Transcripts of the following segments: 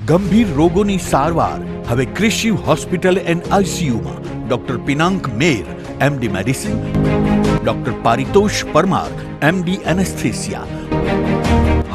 ગંભીર રોગોની સારવાર હવે ક્રિશિવ હોસ્પિટલ એન્ડ આઈસીયુમાં doctor Pinank Mer MD medicine, doctor Paritosh Parmar MD anaesthesia,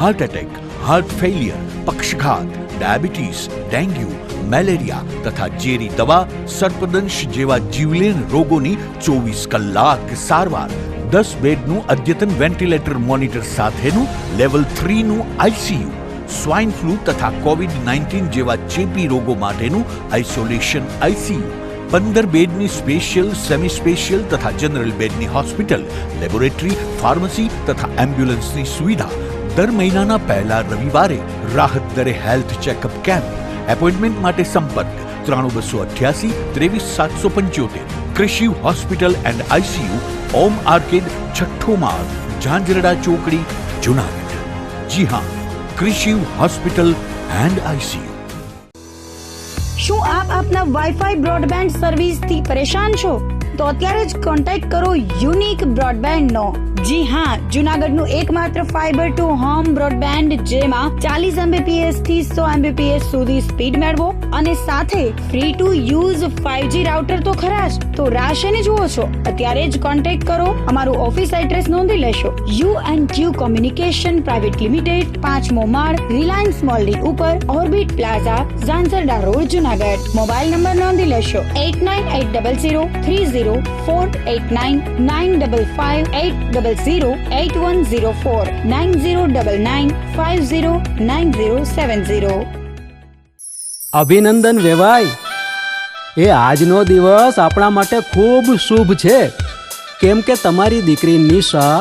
heart attack, heart failure, પક્ષઘાત, ડાયાબિટીસ, ડેન્ગ્યુ, મેલેરિયા તથા ઝેરી દવા, સર્પદંશ જેવા જીવલેણ રોગોની 24 કલાક સારવાર, 10 બેડનું અદ્યતન વેન્ટિલેટર મોનિટર સાથેનું લેવલ 3નું આઈસીયુ, સ્વાઇન ફ્લૂ તથા કોવિડ-19 જેવા ચેપી રોગો માટેનું આઇસોલેશન આઈસીયુ, 15 બેડની સ્પેશિયલ, સેમી સ્પેશિયલ તથા જનરલ બેડની હોસ્પિટલ, લેબોરેટરી, ફાર્મસી તથા એમ્બ્યુલન્સની સુવિધા, દર મહિનાના પહેલા રવિવારે રાહત દરે હેલ્થ ચેકઅપ કેમ્પ. એપોઇન્ટમેન્ટ માટે સંપર્ક 9288 23775. Krishiv hospital and ICU, Om arcade, છઠ્ઠો માળ, ઝાંઝરડા ચોકડી, જુનાગઢ. જી હા, ક્રિશિવ હોસ્પિટલ એન્ડ આઈસીયુ. શું આપ આપના વાઈફાઈ બ્રોડબેન્ડ સર્વિસથી પરેશાન છો? તો અત્યારે જ કોન્ટેક્ટ કરો યુનિક બ્રોડબેન્ડ નો. જી હા, જુનાગઢનું એકમાત્ર ફાઈબર ટુ હોમ બ્રોડબેન્ડ, જેમાં 40 Mbps થી 100 Mbps સુધી સ્પીડ મેળવો અને સાથે free to use 5G router તો ખરા જ. તો રાહ શેની જુઓ છો? અત્યારે જ કોન્ટેક્ટ કરો. અમારું ઓફિસ એડ્રેસ નોંધી લેશો. U&Q કોમ્યુનિકેશન પ્રાઇવેટ લિમિટેડ, 5મો માળ, રિલાયન્સ મોલની ઉપર, orbit plaza, Zanzarda road, Junagadh. Mobile number નોંધી લેશો 89800304899558008104 9099509070. અભિનંદન વેવાય. એ આજનો દિવસ આપણા માટે ખૂબ શુભ છે, કેમ કે તમારી દીકરી નિશા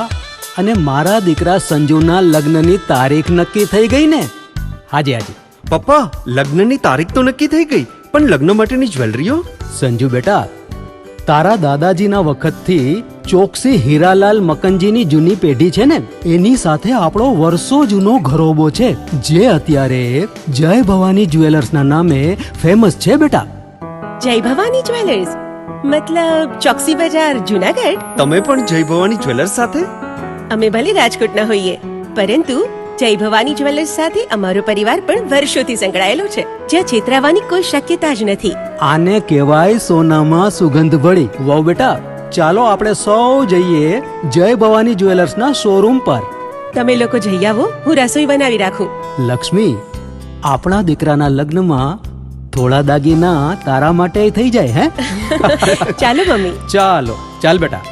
અને મારા દીકરા સંજુના લગ્નની તારીખ નક્કી થઈ ગઈ ને. હાજી હાજી પપ્પા, લગ્નની તારીખ તો નક્કી થઈ ગઈ, પણ લગ્ન માટેની જ્વેલરીઓ? સંજુ બેટા, તારા દાદાજીના વખતથી ચોકસી હીરાલાલ મકનજીની જૂની પેઢી છે ને, એની સાથે આપણો વર્ષો જૂનો ઘરોબો છે, જે અત્યારે જય ભવાની જ્વેલર્સના નામે ફેમસ છે બેટા. જય ભવાની જ્વેલર્સ મતલબ ચોકસી બજાર, જુનાગઢ? તમે પણ જય ભવાની જ્વેલર્સ સાથે? અમે ભલે રાજકોટના હોઈએ, પરંતુ જય ભવાની જ્વેલર્સ સાથે અમારો પરિવાર પણ વર્ષોથી સંકળાયેલો છે, જ્યાં છેતરાવાની કોઈ શક્યતા જ નથી. આને કહેવાય સોનામાં સુગંધ ભળી. વાવ બેટા, ચાલો આપણે સૌ જઈએ જય ભવાની જ્વેલર્સના શોરૂમ પર. તમે લોકો જઈ આવો, હું રસોઈ બનાવી રાખું. લક્ષ્મી, આપણા દીકરાના લગ્નમાં થોડા દાગીના તારા માટે થઈ જાય. હે ચાલો મમ્મી. ચાલો ચાલ બેટા.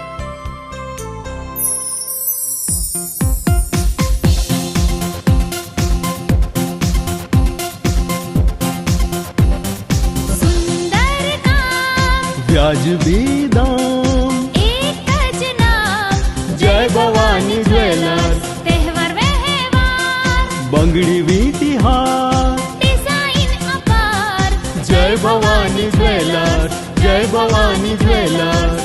વ્યાજબી દામ, એક જ નામ, જય ભવાની જ્વેલર્સ. તહેવાર વ્યવહાર, બંગડી વીંટી હાર, ડિઝાઇન અપાર, જય ભવાની જ્વેલર્સ, જય ભવાની જ્વેલર્સ.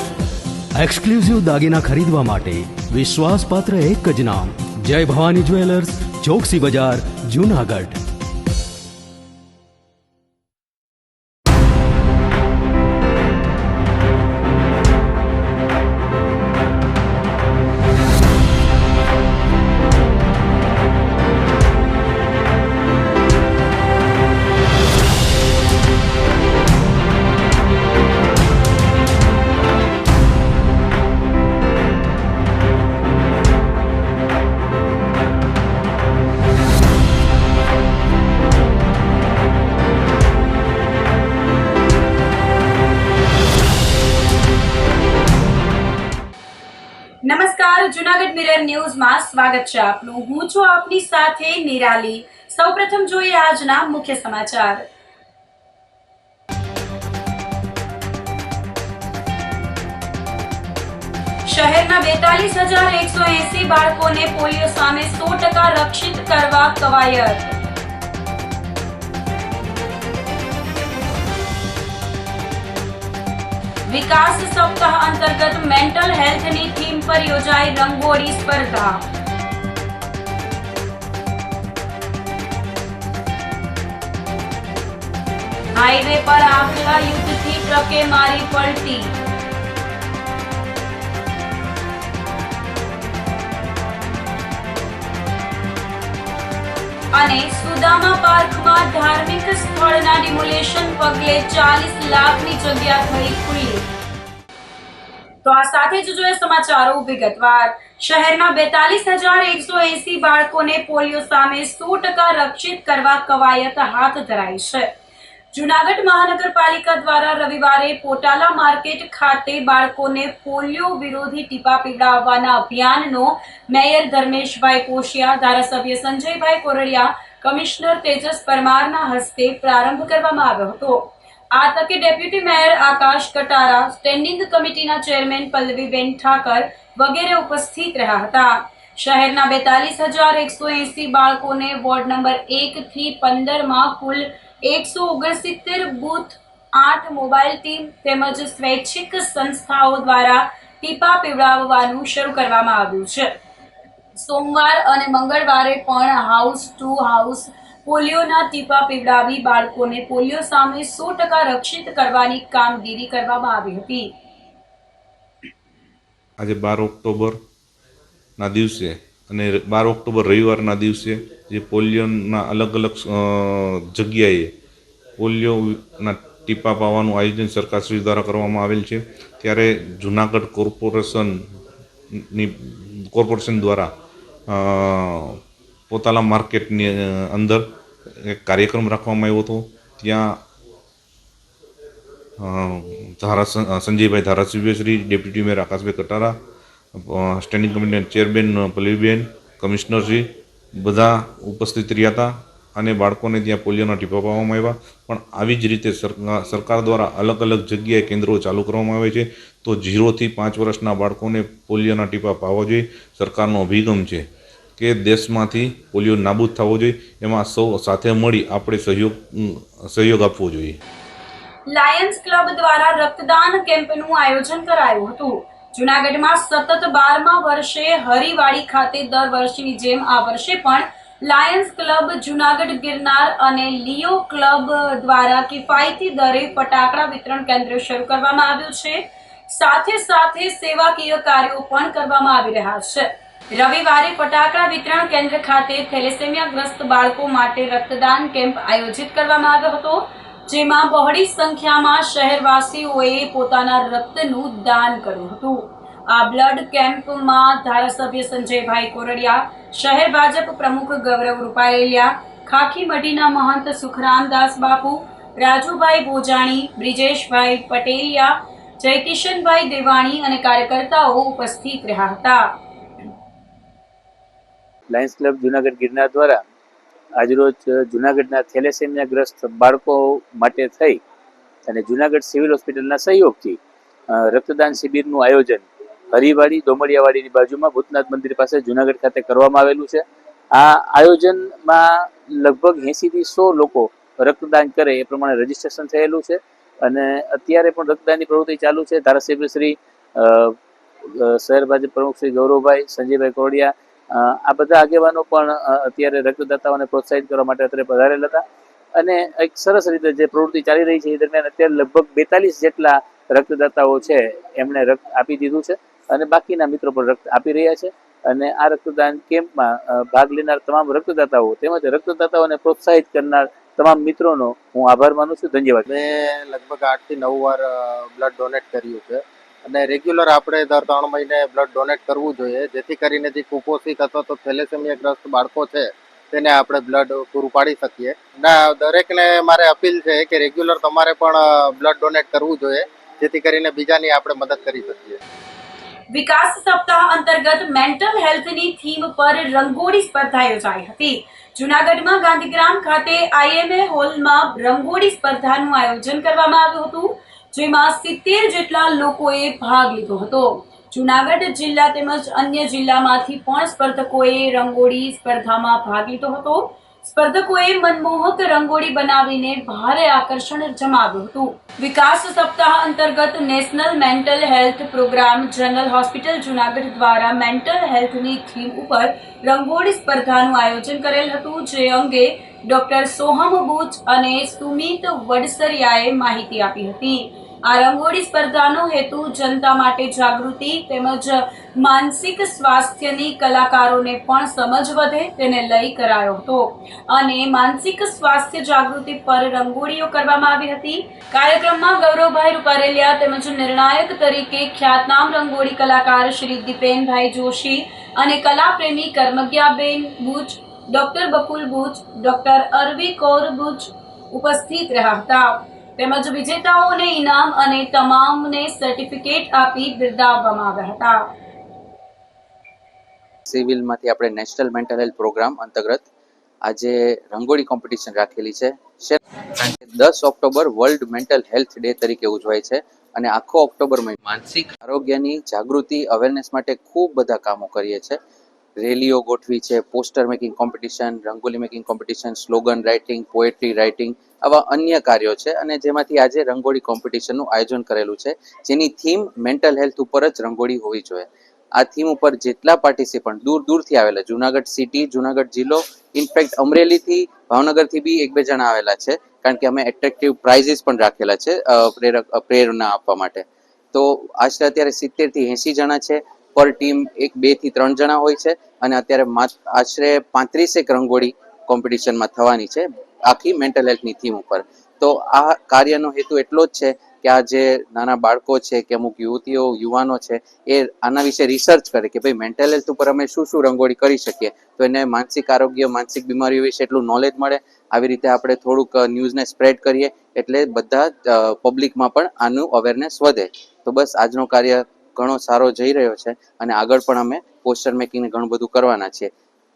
એક્સક્લુઝિવ દાગીના ખરીદવા માટે વિશ્વાસપાત્ર એક જ નામ, જય ભવાની જ્વેલર્સ, ચોકસી બજાર, જુનાગઢ. નમસ્કાર, જુનાગઢ મિરર ન્યૂઝમાં સ્વાગત છે આપનું. હું છું આપની સાથે નિરાલી. સૌપ્રથમ જોઈએ આજના મુખ્ય સમાચાર. શહેરના 42,180 બાળકોને પોલિયો સામે 100% રક્ષિત કરવા કવાયત. વિકાસ સપ્તાહ અંતર્ગત મેન્ટલ હેલ્થની થીમ પર યોજાઈ રંગોળી સ્પર્ધા. હાઈવે પર આખલા યુદ્ધથી ટ્રકે મારી પલટી. અને સુદામા પાર્કમાં ધાર્મિક બિલ્ડિંગના ડિમોલેશન પગલે 40 લાખની જગ્યા થઈ ખુલ્લી. તો આ સાથે જ જોઈએ સમાચારો વિગતવાર. શહેરના 42,180 બાળકોને પોલિયો સામે 100% રક્ષિત કરવા કવાયત હાથ ધરાઈ છે. જૂનાગઢ મહાનગરપાલિકા દ્વારા રવિવારે પોટાલા માર્કેટ ખાતે બાળકોને પોલિયો વિરોધી ટીપા પીવડાવવાના અભિયાનનો મેયર ધર્મેશભાઈ કોશિયા, ધારાસભ્ય સંજયભાઈ કોરડિયા, કમિશનર તેજસ પરમારના હસ્તે પ્રારંભ કરવામાં આવ્યો હતો. આ તકે deputy mayor Akash Katara, standing કમિટીના ચેરમેન પલ્લવીબેન ઠાકર વગેરે ઉપસ્થિત રહ્યા હતા. શહેરના 42,180 બાળકોને વોર્ડ નંબર 1 થી 15 માં કુલ 169 બૂથ, 8 મોબાઈલ ટીમ તેમજ સ્વૈચ્છિક સંસ્થાઓ દ્વારા ટીપા પીવડાવવાનું શરૂ કરવામાં આવ્યું છે. સોમવાર અને મંગળવારે પણ હાઉસ ટુ હાઉસ પોલિયોના ટીપા પીવડાવી બાળકોને પોલિયો સામે 100% રક્ષિત કરવાની કામગીરી કરવામાં આવી હતી. આજે 12 ઓક્ટોબરના દિવસે અને 12 ઓક્ટોબર રવિવારના દિવસે જે પોલિયોના અલગ અલગ જગ્યાએ પોલિયોના ટીપા પાવાનું આયોજન સરકારશ્રી દ્વારા કરવામાં આવેલ છે. ત્યારે જૂનાગઢ કોર્પોરેશન દ્વારા પોતાલા માર્કેટની અંદર એક કાર્યક્રમ રાખવામાં આવ્યો હતો. ત્યાં સંજયભાઈ ધારાસભ્ય શ્રી, ડેપ્યુટી મેયર આકાશભાઈ કટારા, સ્ટેન્ડિંગ કમિટીના ચેરમેન પલ્લવીબેન, કમિશનર શ્રી બધા ઉપસ્થિત રહ્યા હતા અને બાળકોને ત્યાં પોલિયોના ટીપા પાવામાં આવ્યા. પણ આવી જ રીતે સરકાર દ્વારા અલગ અલગ જગ્યાએ કેન્દ્રો ચાલુ કરવામાં આવે છે. તો 0 થી 5 વર્ષના બાળકોને પોલિયોના ટીપા પાવવા જોઈએ. સરકારનો અભિગમ છે કે દેશમાંથી પોલિયો નાબૂદ થવો જોઈએ. એમાં સૌ સાથે મળી આપણે સહયોગ આપવો જોઈએ. લાયન્સ ક્લબ દ્વારા રક્તદાન કેમ્પનું આયોજન કરાયું હતું. જૂનાગઢમાં સતત 12મા વર્ષે હરિવાડી ખાતે દર વર્ષની જેમ આ વર્ષે પણ લાયન્સ ક્લબ જૂનાગઢ ગિરનાર અને લિયો ક્લબ દ્વારા કિફાયતી દરે ફટાકડા વિતરણ કેન્દ્ર શરૂ કરવામાં આવ્યું છે. સાથે સાથે સેવાકીય કાર્યો પણ કરવામાં આવી રહ્યા છે. રવિવારે ફટાકડા વિતરણ કેન્દ્ર ખાતે થેલેસેમિયાગ્રસ્ત બાળકો માટે રક્તદાન કેમ્પ આયોજિત કરવામાં આવ્યો હતો, જેમાં બહોળી સંખ્યામાં શહેરવાસીઓએ પોતાના રક્તનું દાન કર્યું હતું. આ બ્લડ કેમ્પમાં ધારાસભ્ય સંજયભાઈ કોરડિયા, શહેર ભાજપ પ્રમુખ ગૌરવ રૂપારેલિયા, ખાખી મઢીના મહંત સુખરામદાસ બાપુ, રાજુભાઈ બોજાણી, બ્રિજેશભાઈ પટેલિયા, જયકિશનભાઈ દેવાણી અને કાર્યકર્તાઓ ઉપસ્થિત રહ્યા હતા. લાયન્સ ક્લબ જૂનાગઢ ગિરનાર દ્વારા આજરોજ જૂનાગઢના થેલેસેમિયાગ્રસ્ત બાળકો માટે થઈ અને જૂનાગઢ સિવિલ હોસ્પિટલના સહયોગથી રક્તદાન શિબિરનું આયોજન હરિવાડી દોમડિયાવાડીની બાજુમાં ભૂતનાથ મંદિર પાસે જૂનાગઢ ખાતે કરવામાં આવેલું છે. આ આયોજનમાં લગભગ 80 થી 100 લોકો રક્તદાન કરે એ પ્રમાણે રજીસ્ટ્રેશન થયેલું છે અને અત્યારે પણ રક્તદાનની પ્રવૃત્તિ ચાલુ છે. ધારાસભ્ય શ્રી, શહેર ભાજપ પ્રમુખ શ્રી ગૌરવભાઈ, સંજયભાઈ કોરડિયા, આ બધા આગેવાનો પણ અત્યારે રક્તદાતાઓને પ્રોત્સાહિત કરવા માટે અત્યારે પધારેલા હતા અને એક સરસ રીતે જે પ્રવૃત્તિ ચાલી રહી છે એ દરમિયાન અત્યારે લગભગ 42 જેટલા રક્તદાતાઓ છે એમણે રક્ત આપી દીધું છે અને બાકીના મિત્રો પણ રક્ત આપી રહ્યા છે. અને આ રક્તદાન કેમ્પમાં ભાગ લેનાર તમામ રક્તદાતાઓ તેમજ રક્તદાતાઓને પ્રોત્સાહિત કરનાર તમામ મિત્રોનો હું આભાર માનું છું. ધન્યવાદ. મેં લગભગ 8 થી 9 વાર બ્લડ ડોનેટ કર્યું છે અને રેગ્યુલર આપણે દર 3 મહિને બ્લડ ડોનેટ કરવું જોઈએ, જેથી કરીને જે કુપોષિત અથવા તો થેલેસેમિયાગ્રસ્ત બાળકો છે તેને આપણે બ્લડ પૂરું પાડી શકીએ. ના, દરેકને મારે અપીલ છે કે રેગ્યુલર તમારે પણ બ્લડ ડોનેટ કરવું જોઈએ, જેથી કરીને બીજાની આપણે મદદ કરી શકીએ. વિકાસ સપ્તાહ અંતર્ગત મેન્ટલ હેલ્થની થીમ પર રંગોળી સ્પર્ધા યોજાઈ હતી. જૂનાગઢમાં ગાંધીગ્રામ ખાતે IMA હોલમાં રંગોળી સ્પર્ધાનું આયોજન કરવામાં આવ્યું હતું, જેમાં 70 જેટલા લોકોએ ભાગ લીધો હતો. જૂનાગઢ જિલ્લા તેમજ અન્ય જિલ્લામાંથી પણ સ્પર્ધકોએ રંગોળી સ્પર્ધામાં ભાગ લીધો હતો. સ્પર્ધકોએ મનમોહક રંગોળી બનાવીને ભારે આકર્ષણ જમાવ્યું હતું. વિકાસ સપ્તાહ અંતર્ગત national mental health programme general hospital Junagadh દ્વારા મેન્ટલ હેલ્થની થીમ ઉપર રંગોળી સ્પર્ધાનું આયોજન કરેલ હતું, જે અંગે ડોક્ટર સોહમ બુચ અને સુમિત વડસરિયાએ માહિતી આપી હતી. આ રંગોળી સ્પર્ધાનો હેતુ જનતા માટે જાગૃતિ તેમજ માનસિક સ્વાસ્થ્યની કલાકારોને પણ સમજ વધે તેને લઈ કરાયો હતો અને માનસિક સ્વાસ્થ્ય જાગૃતિ પર રંગોળીઓ કરવામાં આવી હતી. કાર્યક્રમમાં ગૌરવભાઈ રૂપારેલિયા તેમજ નિર્ણાયક તરીકે ખ્યાતનામ રંગોળી કલાકાર શ્રી દીપેનભાઈ જોશી અને કલાપ્રેમી કર્મજ્ઞાબેન બુચ, ડોક્ટર બકુલ બુચ, ડોક્ટર અરવી કૌર બુચ ઉપસ્થિત રહ્યા હતા તેમજ વિજેતાઓને ઇનામ અને તમામને સર્ટિફિકેટ આપી બિરદાવવામાં આવ્યા હતા. સિવિલમાંથી આપણે નેશનલ મેન્ટલ હેલ્થ પ્રોગ્રામ અંતર્ગત આજે રંગોળી કોમ્પિટિશન રાખેલી છે. 10 October world mental health day તરીકે ઉજવાય છે અને આખો ઓક્ટોબર મહિનો માનસિક આરોગ્યની જાગૃતિ અવેરનેસ માટે ખૂબ બધા કામો કરીએ છીએ. રેલીઓ ગોઠવી છે, poster making competition, rangoli making competition, slogan writing, poetry writing, આવા અન્ય કાર્યો છે અને જેમાંથી આજે રંગોળી કોમ્પિટિશનનું આયોજન કરેલું છે જેની થીમ મેન્ટલ હેલ્થ ઉપર જ રંગોળી હોવી જોઈએ. આ થીમ ઉપર જેટલા પાર્ટિસિપન્ટ દૂર દૂરથી આવેલા, જુનાગઢ સિટી, જુનાગઢ જિલ્લો, ઇનફેક્ટ અમરેલીથી, ભાવનગરથી બી 1-2 જણા આવેલા છે કારણ કે અમે એટ્રેક્ટિવ પ્રાઇઝીસ પણ રાખેલા છે પ્રેરણા આપવા માટે. તો આશરે અત્યારે 70 થી 80 જણા છે. પર ટીમ 1-2 થી 3 જણા હોય છે અને અત્યારે આશરે 35 રંગોળી કોમ્પિટિશનમાં થવાની છે આખી મેન્ટલ હેલ્થની થીમ ઉપર. તો આ કાર્યનો હેતુ એટલો જ છે કે આ જે નાના બાળકો છે કે અમુક યુવતીઓ, યુવાનો છે એ આના વિશે રિસર્ચ કરે કે ભાઈ મેન્ટલ હેલ્થ ઉપર અમે શું શું રંગોળી કરી શકીએ, તો એને માનસિક આરોગ્ય, માનસિક બીમારીઓ વિશે એટલું નોલેજ મળે. આવી રીતે આપણે થોડુંક ન્યૂઝને સ્પ્રેડ કરીએ એટલે બધા પબ્લિકમાં પણ આનું અવેરનેસ વધે. તો બસ આજનો કાર્ય ઘણો સારો જઈ રહ્યો છે અને આગળ પણ અમે પોસ્ટર મેકિંગ ઘણું બધું કરવાના છીએ.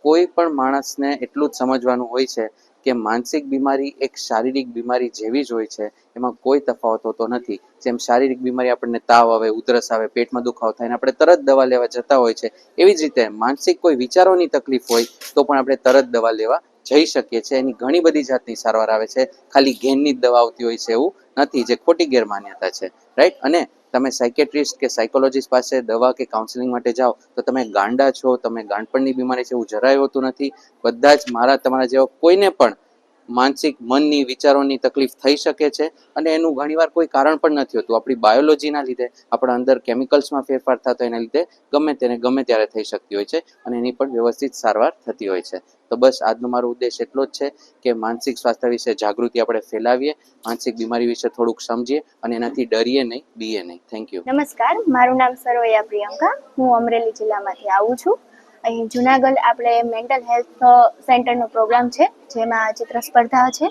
કોઈ પણ માણસને એટલું જ સમજવાનું હોય છે કે માનસિક બીમારી એક શારીરિક બીમારી જેવી જ હોય છે, એમાં કોઈ તફાવત હોતો નથી. જેમ શારીરિક બીમારી આપણને તાવ આવે, ઉધરસ આવે, પેટમાં દુખાવો થાય અને આપણે તરત દવા લેવા જતા હોય છે, એવી જ રીતે માનસિક કોઈ વિચારોની તકલીફ હોય તો પણ આપણે તરત દવા લેવા જઈ શકીએ છીએ. એની ઘણી બધી જાતની સારવાર આવે છે, ખાલી ઘેનની જ દવા આવતી હોય છે એવું નથી, જે ખોટી ગેરમાન્યતા છે. રાઈટ? અને તમે સાયકેટ્રિસ્ટ કે સાયકોલોજીસ્ટ પાસે દવા કે કાઉન્સેલિંગ માટે જાઓ તો તમે ગાંડા છો, તમે ગાંડપણની બીમારી છે એવું જરાય હોતું નથી. બધા જ તમારા જેવા કોઈને પણ માનસિક, મનની, વિચારોની તકલીફ થઈ શકે છે અને એનું ઘણીવાર કોઈ કારણ પણ નથી હોતું. આપણી બાયોલોજીના લીધે, આપણા અંદર કેમિકલ્સમાં ફેરફાર થતો એના લીધે ગમે ત્યારે થઈ શકતી હોય છે અને એની પણ વ્યવસ્થિત સારવાર થતી હોય છે. તો બસ આજનો મારો ઉદ્દેશ એટલો જ છે કે માનસિક સ્વાસ્થ્ય વિશે જાગૃતિ આપણે ફેલાવીએ, માનસિક બીમારી વિશે થોડુંક સમજીએ અને એનાથી ડરીએ નહીં, બીએ નહીં. Thank you. નમસ્કાર, મારું નામ સરોયા પ્રિયંકા. હું અમરેલી જિલ્લામાંથી આવું છું. અહીં જુનાગઢ આપણે મેન્ટલ હેલ્થ સેન્ટરનો પ્રોગ્રામ છે જેમાં ચિત્ર સ્પર્ધા છે,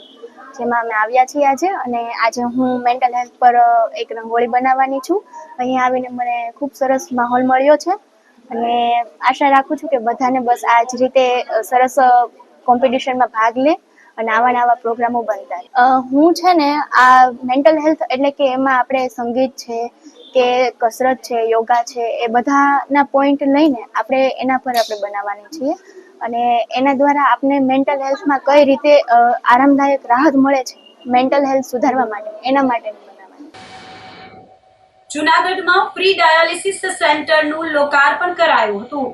જેમાં અમે આવ્યા છીએ આજે. અને આજે હું મેન્ટલ હેલ્થ પર એક રંગોળી બનાવવાની છું. અહીં આવીને મને ખૂબ સરસ માહોલ મળ્યો છે અને આશા રાખું છું કે બધાને બસ આ જ રીતે સરસ કોમ્પિટિશનમાં ભાગ લે અને આવા પ્રોગ્રામો બનતા રહે. હું છે ને આ મેન્ટલ હેલ્થ એટલે કે એમાં આપણે સંગીત છે કે કસરત છે, યોગા છે, એ બધાના પોઈન્ટ લઈને આપણે એના પર આપણે બનાવવાની છીએ અને એના દ્વારા આપણે મેન્ટલ હેલ્થમાં કઈ રીતે આરામદાયક રાહત મળે છે મેન્ટલ હેલ્થ સુધારવા માટે, એના માટે બનાવવાની. જૂનાગઢમાં ફ્રી ડાયાલિસિસ સેન્ટરનું લોકાર્પણ કરાયું હતું.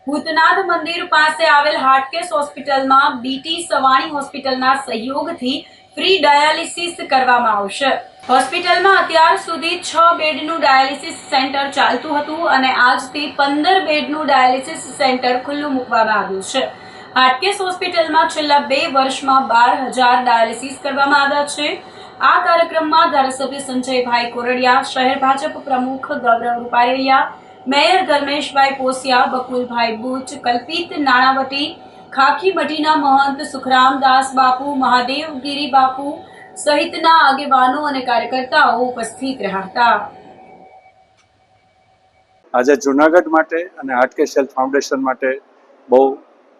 ભૂતનાથ મંદિર પાસે આવેલ હાટકેશ હોસ્પિટલમાં બીટી સવાણી હોસ્પિટલના સહયોગથી ફ્રી ડાયાલિસિસ કરવામાં આવશે. હોસ્પિટલમાં અત્યાર સુધી 6 બેડનું ડાયાલિસિસ સેન્ટર ચાલતું હતું અને આજથી 15 બેડનું ડાયાલિસિસ સેન્ટર ખુલ્લું મૂકવામાં આવ્યું છે. હાટકેશ હોસ્પિટલમાં છેલ્લા 2 વર્ષમાં 12,000 ડાયાલિસિસ કરવામાં આવ્યા છે. આ કાર્યક્રમમાં ધારાસભ્ય સંજયભાઈ કોરડિયા, શહેર ભાજપ પ્રમુખ ગૌરવ રૂપારેલિયા, મેયર ધર્મેશભાઈ પોસિયા, બકુલભાઈ બુચ, કલ્પિત નાણાવટી, ખાખીમઢીના મહંત સુખરામદાસ બાપુ, મહાદેવગીરી બાપુ સહિતના આગેવાનો અને કાર્યકર્તાઓ ઉપસ્થિત રહ્યા હતા. આજે જુનાગઢ માટે અને હાટકેશ હેલ્થ ફાઉન્ડેશન માટે બહુ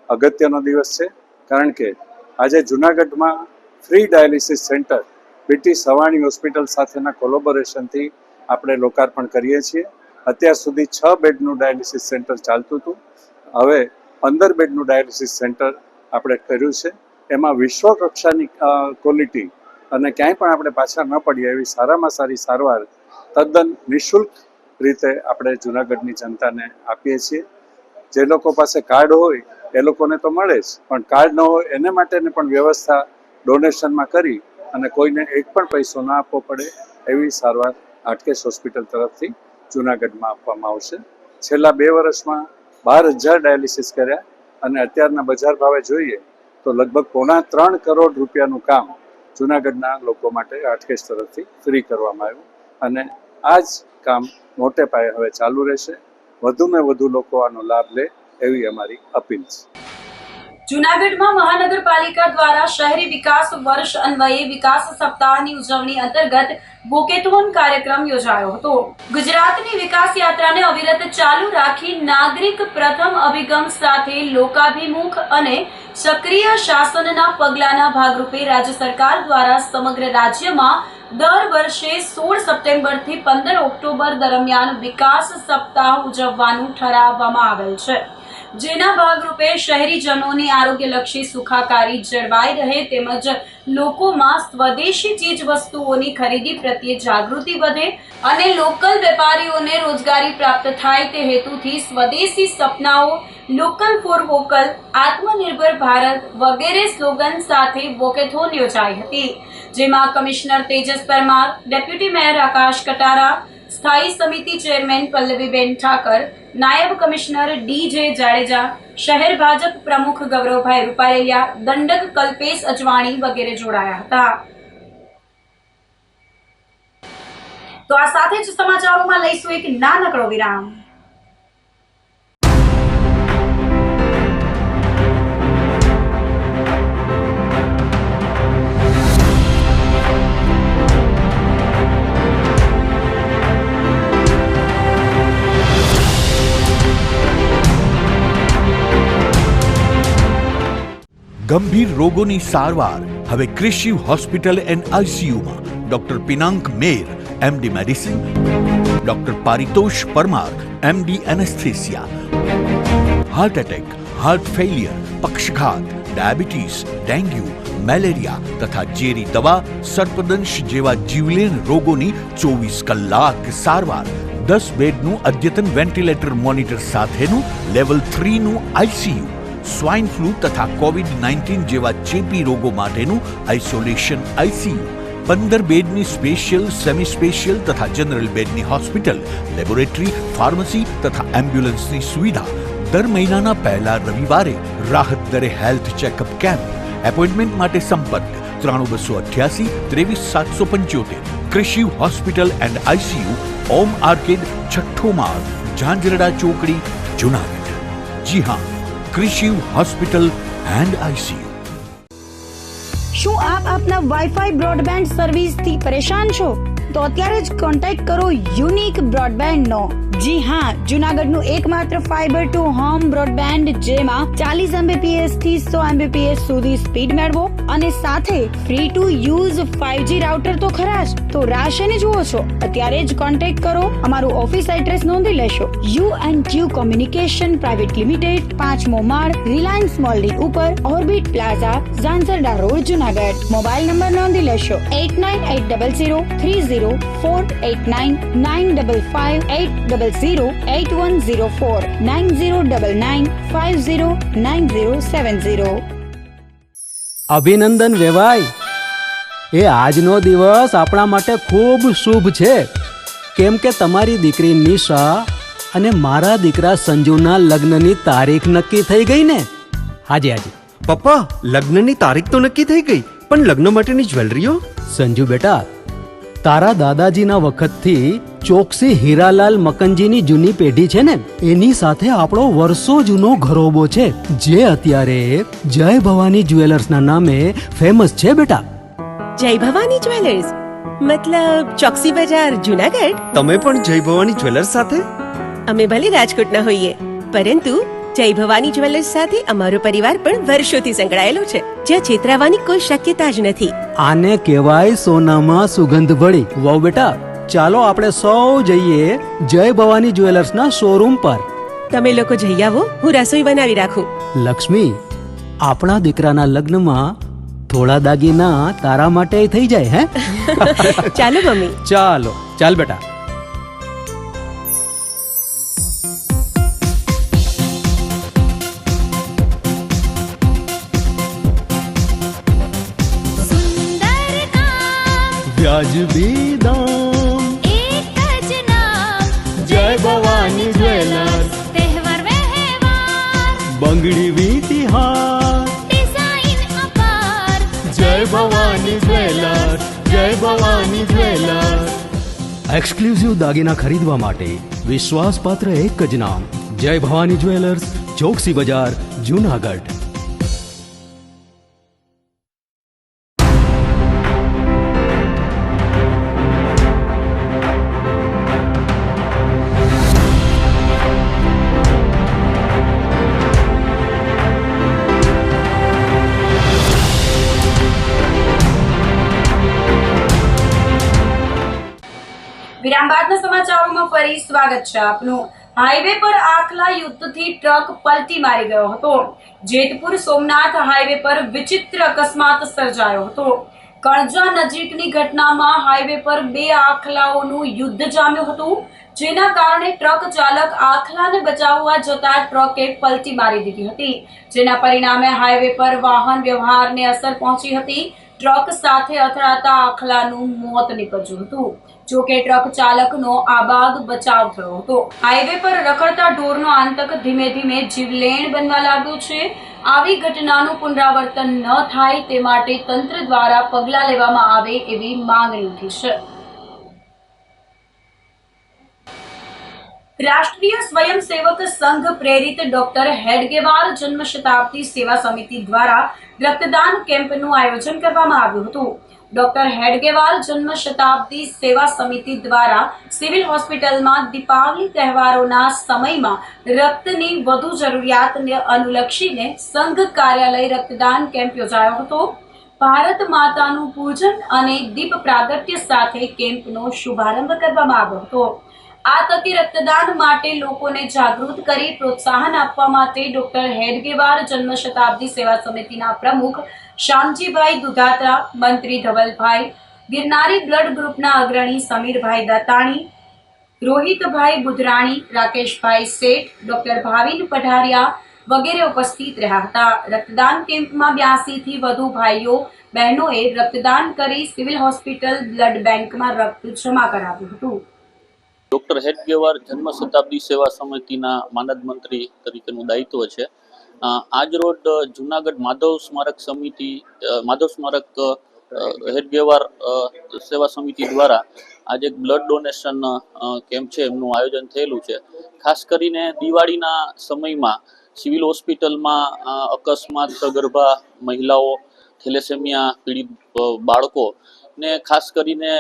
અગત્યનો દિવસ છે, કારણ કે આજે જુનાગઢમાં free dialysis centre BT Savani hospital સાથેના કોલોબોરેશનથી આપણે લોકાર્પણ કરીએ છીએ. અત્યાર સુધી 6 બેડનું ડાયાલિસિસ સેન્ટર ચાલતું હતું, હવે 15 બેડનું ડાયાલિસિસ સેન્ટર આપણે કર્યું છે. એમાં વિશ્વ કક્ષાની ક્વોલિટી અને ક્યાંય પણ આપણે પાછા ન પડીએ એવી સારામાં સારી સારવાર તદ્દન નિઃશુલ્ક રીતે આપણે જુનાગઢની જનતાને આપીએ છીએ. જે લોકો પાસે કાર્ડ હોય એ લોકોને તો મળે જ, પણ કાર્ડ ન હોય એને માટેની પણ વ્યવસ્થા ડોનેશનમાં કરી અને કોઈને એક પણ પૈસો ના આપવો પડે એવી સારવાર હાટકેશ હોસ્પિટલ તરફથી જૂનાગઢમાં આપવામાં આવશે. છેલ્લા 2 વર્ષમાં 12,000 ડાયાલિસિસ કર્યા અને અત્યારના બજાર ભાવે જોઈએ તો લગભગ 3.25 કરોડ રૂપિયાનું કામ જૂનાગઢના લોકો માટે હાટકેશ તરફથી ફ્રી કરવામાં આવ્યું અને આ જ કામ મોટે પાયે હવે ચાલુ રહેશે. વધુમાં વધુ લોકો આનો લાભ લે એવી અમારી અપીલ છે. જૂનાગઢમાં મહાનગરપાલિકા દ્વારા શહેરી વિકાસ વર્ષ અન્વયે વિકાસ સપ્તાહની ઉજવણી અંતર્ગત વોકેથોન કાર્યક્રમ યોજાયો હતો. ગુજરાતની વિકાસ યાત્રાને અવિરત ચાલુ રાખી નાગરિક પ્રથમ અભિગમ સાથે લોકાભિમુખ અને સક્રિય શાસનના પગલાંના ભાગરૂપે રાજ્ય સરકાર દ્વારા સમગ્ર રાજ્યમાં દર વર્ષે 16 સપ્ટેમ્બરથી 15 ઓક્ટોબર દરમિયાન વિકાસ સપ્તાહ ઉજવવાનું ઠરાવવામાં આવેલ છે. જેના ભાગરૂપે શહેરીજનોની આરોગ્યલક્ષી સુખાકારી જળવાઈ રહે તેમજ લોકોમાં સ્વદેશી ચીજ વસ્તુઓની ખરીદી પ્રત્યે જાગૃતિ વધે અને લોકલ વેપારીઓને રોજગારી પ્રાપ્ત થાય તે હેતુથી સ્વદેશી સપનાઓ, લોકલ ફોર વોકલ, આત્મનિર્ભર ભારત વગેરે સ્લોગન સાથે વોકેથોન યોજાઈ હતી. જેમાં commissioner Tejas Parmar, deputy mayor Akash Katara, સ્થાયી સમિતિ ચેરમેન પલ્લવીબેન ઠાકર, નાયબ કમિશનર ડી.જે. જાડેજા, શહેર ભાજપ પ્રમુખ ગૌરવભાઈ રૂપારેલિયા, દંડક કલ્પેશ અજવાણી વગેરે જોડાયા હતા. તો આ સાથે જ સમાચારોમાં લઈશું એક નાનકડો વિરામ. ગંભીર રોગોની સારવાર હવે કૃષિ હોસ્પિટલ એન્ડ આઈસીયુમાં doctor Pinank Mer, MD medicine, doctor Paritosh Parmar, MD anaesthesia, heart attack, heart failure, પક્ષઘાત, ડાયાબિટીસ, ડેન્ગ્યુ, મેલેરિયા તથા ઝેરી દવા, સર્પદંશ જેવા જીવલેણ રોગોની 24 કલાક સારવાર. 10 બેડનું અદ્યતન વેન્ટિલેટર મોનિટર સાથેનું લેવલ 3નું આઈસીયુ, સ્વાઇન ફ્લૂ તથા કોવિડ-19 જેવા ચેપી રોગો માટેનું આઇસોલેશન આઈસીયુ, 15 બેડની સ્પેશિયલ, સેમી સ્પેશિયલ તથા જનરલ બેડની હોસ્પિટલ, લેબોરેટરી, ફાર્મસી તથા એમ્બ્યુલન્સની સુવિધા. દર મહિનાના પહેલા રવિવારે રાહત દરે હેલ્થ ચેકઅપ કેમ્પ. એપોઇન્ટમેન્ટ માટે સંપર્ક 9288 23775. કૃષિ hospital and ICU, Om arcade, છઠ્ઠો માળ, ઝાંઝરડા ચોકડી, જૂનાગઢ. જી હા, કૃષિ હોસ્પિટલ એન્ડ આઈસીયુ. શું આપ આપના વાઈફાઈ બ્રોડબેન્ડ સર્વિસથી પરેશાન છો? તો અત્યારે જ કોન્ટેક્ટ કરો યુનિક બ્રોડબેન્ડ નો. જી હા, જૂનાગઢનું એકમાત્ર ફાઈબર ટુ હોમ બ્રોડબેન્ડ જેમાં 40 Mbps થી 100 Mbps સુધી સ્પીડ મેળવો અને સાથે free to use 5G router તો ખરા જ. તો રાહ શેની જુઓ છો? અત્યારે જ કોન્ટેક્ટ કરો. અમારું ઓફિસ એડ્રેસ નોંધી લેશો. U&Q કોમ્યુનિકેશન પ્રાઇવેટ લિમિટેડ, 5મો માળ, રિલાયન્સ મોલની ઉપર, orbit plaza, Zanzarda road, Junagadh. Mobile number નોંધી લેશો 89800304899558008104 9099509070. અભિનંદન વેવાય. એ આજનો દિવસ આપણા માટે ખૂબ શુભ છે, કેમ કે તમારી દીકરી નિશા અને મારા દીકરા સંજુના લગ્નની તારીખ નક્કી થઈ ગઈ ને. હાજી. પપ્પા, લગ્નની તારીખ તો નક્કી થઈ ગઈ, પણ લગ્ન માટેની જ્વેલરીઓ? સંજુ બેટા, તારા દાદાજીના વખતથી ચોકસી હીરાલાલ મકનજીની જૂની પેઢી છે ને, એની સાથે આપણો વર્ષો જૂનો ઘરોબો છે, જે અત્યારે જય ભવાની જ્વેલર્સના નામે ફેમસ છે બેટા. જય ભવાની જ્વેલર્સ મતલબ ચોકસી બજાર, જૂનાગઢ? તમે પણ જય ભવાની જ્વેલર્સ સાથે? અમે ભલે રાજકોટના હોઈએ, પરંતુ જય ભવાની જ્વેલર્સ સાથે અમારો પરિવાર પણ વર્ષોથી સંકળાયેલો છે, જ્યાં છેતરાવાની કોઈ શક્યતા જ નથી. આને કહેવાય સોનામાં સુગંધ ભળી. વાવ બેટા, ચાલો આપણે સૌ જઈએ જય ભવાની જ્વેલર્સના શોરૂમ પર. તમે લોકો જઈ આવો, હું રસોઈ બનાવી રાખું. લક્ષ્મી, આપણા દીકરાના લગ્નમાં થોડા દાગીના તારા માટે થઈ જાય હે? ચાલો મમ્મી. ચાલ બેટા. सुंदर काम વ્યાજબી દામ બંગડી વીટી હાર. ડિઝાઇન અપાર જય ભવાની જ્વેલર્સ, જય ભવાની જ્વેલર્સ. એક્સક્લુઝિવ દાગીના ખરીદવા માટે વિશ્વાસપાત્ર એક જ નામ, જય ભવાની જ્વેલર્સ, ચોકસી બજાર, જુનાગઢ. વિરામ બાદના સમાચારોમાં ફરી સ્વાગત છે આપનું. હાઈવે પર આખલા યુદ્ધથી ટ્રક પલટી મારી ગયો હતો. જેતપુર સોમનાથ હાઈવે પર વિચિત્ર અકસ્માત સર્જાયો હતો. કણજા નજીકની ઘટનામાં હાઈવે પર બે આખલાઓનું યુદ્ધ જામ્યું હતું, જેના કારણે ટ્રક ચાલક આખલાને બચાવવા જતા ટ્રકે પલટી મારી દીધી હતી, જેના પરિણામે હાઈવે પર વાહન વ્યવહારને અસર પહોંચી હતી. ટ્રક સાથે અથડાતા આખલાનું મોત નીપજ્યું હતું. જોકે ટ્રક ચાલકનો આબાદ બચાવ થયો હતો. હાઈવે પર રખડતા ઢોરનો આતંક ધીમે ધીમે જીવલેણ બનવા લાગ્યો છે. આવી ઘટનાનું પુનરાવર્તન ન થાય તે માટે તંત્ર દ્વારા પગલાં લેવામાં આવે એવી માંગણી ઉઠી છે. રાષ્ટ્રીય સ્વયંસેવક સંઘ પ્રેરિત ડોક્ટર હેડગેવાર જન્મ શતાબ્દી સેવા સમિતિ દ્વારા રક્તદાન કેમ્પનું આયોજન કરવામાં આવ્યું હતું. ડોક્ટર હેડગેવાર જન્મ શતાબ્દી સેવા સમિતિ દ્વારા સિવિલ હોસ્પિટલમાં દીપાવલી તહેવારોના સમયમાં રક્તની વધુ જરૂરિયાતને અનુલક્ષીને સંઘ કાર્યાલય રક્તદાન કેમ્પ યોજાયો હતો. ભારત માતાનું પૂજન અને દીપ પ્રાગટ્ય સાથે કેમ્પનો શુભારંભ કરવામાં આવ્યો હતો. આ તકે રક્તદાન માટે લોકોને જાગૃત કરી પ્રોત્સાહન આપવા માટે ડોક્ટર હેડગેવાર જન્મ શતાબ્દી સેવા સમિતિના પ્રમુખ શ્યામજીભાઈ દુધાત્રા, મંત્રી ધવલભાઈ, ગિરનારી બ્લડ ગ્રુપના અગ્રણી સમીરભાઈ દાતાણી, રોહિતભાઈ બુધરાણી, રાકેશભાઈ શેઠ, ડોક્ટર ભાવિન પઢારિયા વગેરે ઉપસ્થિત રહ્યા હતા. રક્તદાન કેમ્પમાં 82 થી વધુ ભાઈઓ બહેનોએ રક્તદાન કરી સિવિલ હોસ્પિટલ બ્લડ બેંકમાં રક્ત જમા કરાવ્યું હતું. ડૉક્ટર હેડગેવાર જન્મ શતાબ્દી સેવા સમિતિના માનદ મંત્રી તરીકેનું દાયિત્વ છે. આજરોજ જુનાગઢ માધવ સ્મારક હેડગેવાર સેવા સમિતિ દ્વારા આજે એક બ્લડ ડોનેશન કેમ્પ છે એમનું આયોજન થયેલું છે. ખાસ કરીને દિવાળીના સમયમાં સિવિલ હોસ્પિટલમાં અકસ્માત સગર્ભા મહિલાઓ, થેલેસેમિયા પીડિત બાળકો ને ખાસ કરીને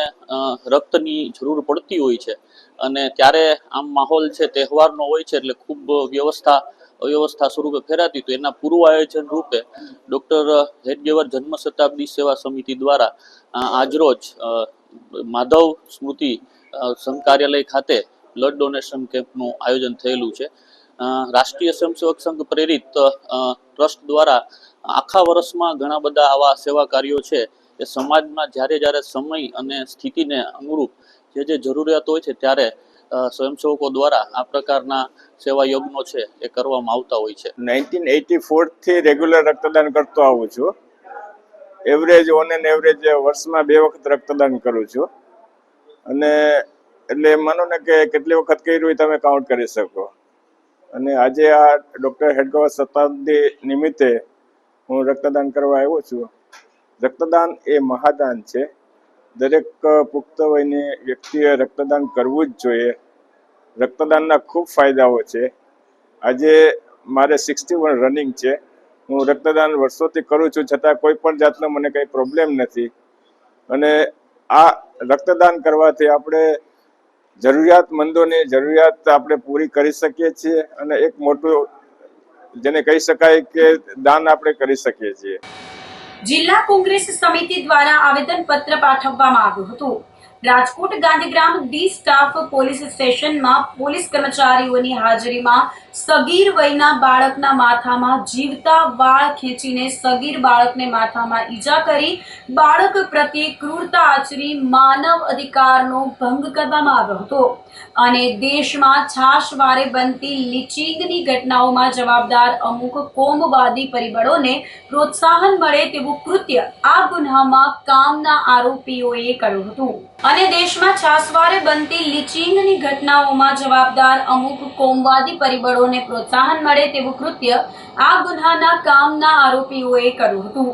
રક્તની જરૂર પડતી હોય છે અને ત્યારે આમ માહોલ છે તહેવારનો હોય છે એટલે ખૂબ અવ્યવસ્થા સ્વરૂપે ફેરાતી. તો એના પૂર્વ આયોજન રૂપે ડૉક્ટર હેડગેવાર જન્મ શતાબ્દી સેવા સમિતિ દ્વારા આજરોજ માધવ સ્મૃતિ સંઘ કાર્યાલય ખાતે બ્લડ ડોનેશન કેમ્પનું આયોજન થયેલું છે. રાષ્ટ્રીય સ્વયંસેવક સંઘ પ્રેરિત ટ્રસ્ટ દ્વારા આખા વર્ષમાં ઘણા બધા આવા સેવા કાર્યો છે એ સમાજમાં જ્યારે સમય અને સ્થિતિને અનુરૂપ જે જરૂરિયાત હોય છે ત્યારે સ્વયંસેવકો દ્વારા આ પ્રકારના સેવા યજ્ઞો છે એ કરવામાં આવતા હોય છે. 1984 થી રેગ્યુલર રક્તદાન કરતો આવું છું. ઓન એન એવરેજ વર્ષમાં 2 વખત રક્તદાન કરું છું અને એટલે માનો ને કે કેટલી વખત કર્યું હોય તમે કાઉન્ટ કરી શકો. અને આજે આ ડૉક્ટર હેડગેવાર શતાબ્દી નિમિત્તે હું રક્તદાન કરવા આવ્યો છું. રક્તદાન એ મહાદાન છે. દરેક પુખ્ત વયની વ્યક્તિએ રક્તદાન કરવું જ જોઈએ. રક્તદાનના ખૂબ ફાયદાઓ છે. આજે મારે 61 રનિંગ છે. હું રક્તદાન વર્ષોથી કરું છું છતાં કોઈ પણ જાતનો મને કંઈ પ્રોબ્લેમ નથી. અને આ રક્તદાન કરવાથી આપણે જરૂરિયાતમંદોની જરૂરિયાત આપણે પૂરી કરી શકીએ છીએ અને એક મોટું જેને કહી શકાય કે દાન આપણે કરી શકીએ છીએ. જિલ્લા કોંગ્રેસ સમિતિ દ્વારા આવેદનપત્ર પાઠવવામાં આવ્યું હતું. Rajkot Gandhigram D staff police સ્ટેશનમાં પોલીસ કર્મચારીઓની હાજરીમાં સગીર વયના બાળકના માથામાં જીવતા વાળ ખેંચીને સગીર બાળકને માથામાં ઈજા કરી બાળક પ્રત્યે ક્રૂરતા આચરી માનવ અધિકારનો ભંગ કરવામાં આવ્યો હતો અને દેશમાં છાશવારે બનતી લિચિંગની ઘટનાઓમાં જવાબદાર અમુક કોમવાદી પરિબળોને પ્રોત્સાહન મળે તેવું કૃત્ય આ ગુન્હામાં કામના આરોપીઓએ કર્યું હતું અને દેશમાં છાસવારે બનતી લીચિંગની ઘટનાઓમાં જવાબદાર અમુક કોમવાદી પરિબળોને પ્રોત્સાહન મળે તેવું કૃત્ય આ ગુન્હાના કામના આરોપીઓએ કર્યું હતું.